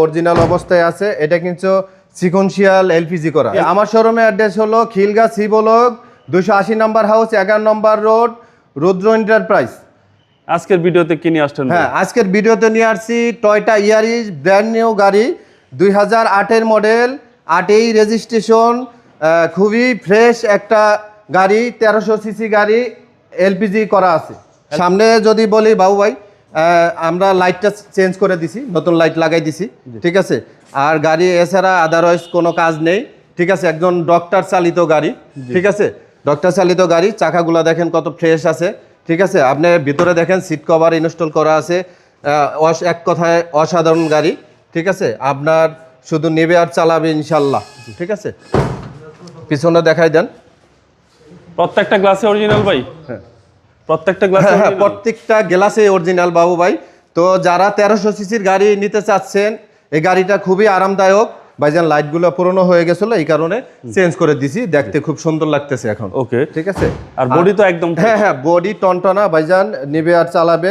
Original অবস্থায় আছে। এটা কিন্তু সিকোয়েন্সিয়াল এলপিজি করা। আমার শোরুমের অ্যাড্রেস হলো খিলগাঁ সি ব্লক 280 নম্বর হাউস, 11 নম্বর রোড, রুদ্র এন্টারপ্রাইজ। আজকের ভিডিওতে কি নিয়ে আসছেন? হ্যাঁ, আজকের ভিডিওতে নিয়ে আসছি টয়োটা ইয়ারিস, ব্র্যান্ড নিউ গাড়ি, 2008-এর মডেল, 8এই রেজিস্ট্রেশন, খুবই ফ্রেশ একটা গাড়ি, 1300 সিসি গাড়ি, এলপিজি করা আছে। সামনে যদি বলি বাবু ভাই, আমরা লাইটটা চেঞ্জ করে দিছি, নতুন লাইট লাগাই দিছি, ঠিক আছে। আর গাড়ি এছাড়া আদারওয়াইজ কোনো কাজ নেই, ঠিক আছে। একজন ডক্টর চালিত গাড়ি, ঠিক আছে। ডক্টর চালিত গাড়ি, চাকাগুলো দেখেন কত ফ্রেশ আছে, ঠিক আছে। আপনি ভিতরে দেখেন সিট কভার ইনস্টল করা আছে। এক কথায় অসাধারণ গাড়ি, ঠিক আছে। আপনার শুধু নেবে আর চালাবে ইনশাল্লাহ, ঠিক আছে। পিছনে দেখাই দেন। প্রত্যেকটা গ্লাসে অরিজিনাল ভাই? হ্যাঁ, প্রত্যেকটা গ্লাসে? হ্যাঁ, প্রত্যেকটা গ্লাসে অরিজিনাল বাবু ভাই। তো যারা 1300 সিসির গাড়ি নিতে চাচ্ছেন, এই গাড়িটা খুবই আরামদায়ক। ভাইজান লাইটগুলো পুরনো হয়ে গেছিল, এই কারণে চেঞ্জ করে দিছি, দেখতে খুব সুন্দর লাগতেছে এখন। ওকে, ঠিক আছে। আর বডি তো একদম? হ্যাঁ হ্যাঁ, বডি টনটনা ভাইজান, নেবে আর চালাবে।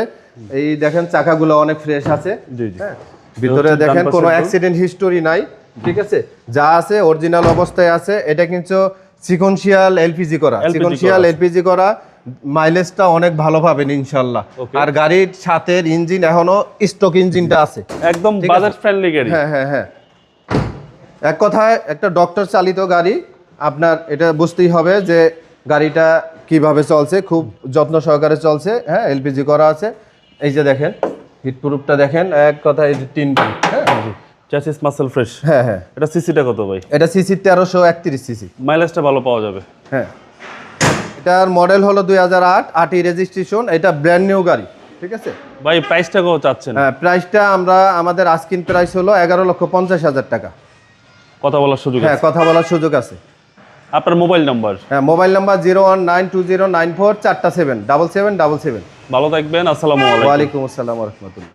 এই দেখেন চাকাগুলো অনেক ফ্রেশ আছে। জি জি। হ্যাঁ, ভিতরে দেখেন কোনো অ্যাক্সিডেন্ট হিস্টোরি নাই, ঠিক আছে। যা আছে অরিজিনাল অবস্থায় আছে। এটা কিন্তু সিকোয়েন্সিয়াল এলপিজি করা, সিকোয়েন্সিয়াল এলপিজি করা। মাইলেজটা অনেক ভালো পাবেন ইনশাআল্লাহ। আর গাড়ির সাথে ইঞ্জিন এখনো স্টক ইঞ্জিনটা আছে, একদম বাজেট ফ্রেন্ডলি গাড়ি। হ্যাঁ হ্যাঁ হ্যাঁ, এক কথায় একটা ডক্টর চালিত গাড়ি। আপনার এটা বুঝতেই হবে যে গাড়িটা কিভাবে চলছে, খুব যত্ন সহকারে চলছে। হ্যাঁ, এলপিজি করা আছে। এই যে দেখেন হিট প্রুফটা দেখেন, এক কথায় এই যে টিন। হ্যাঁ, চ্যাসিস মাসল ফ্রেশ। হ্যাঁ হ্যাঁ। এটা সিসিটা কত ভাই? এটা সিসি 1331 সিসি। মাইলেজটা ভালো পাওয়া যাবে? হ্যাঁ, এটার মডেল হলো 2008, 8ই রেজিস্ট্রেশন। এটা ব্র্যান্ড নিউ গাড়ি, ঠিক আছে ভাই। প্রাইসটা কত চাচ্ছেন? হ্যাঁ, প্রাইসটা আমাদের আস্কিং প্রাইস হলো 11,50,000 টাকা। কথা বলার সুযোগ? হ্যাঁ, কথা বলার সুযোগ আছে। আপনার মোবাইল নাম্বার? হ্যাঁ, মোবাইল নাম্বার 0192094477777। ভালো থাকবেন। আসসালামু আলাইকুম। ওয়ালাইকুম আসসালাম ওয়া রাহমাতুল্লাহ।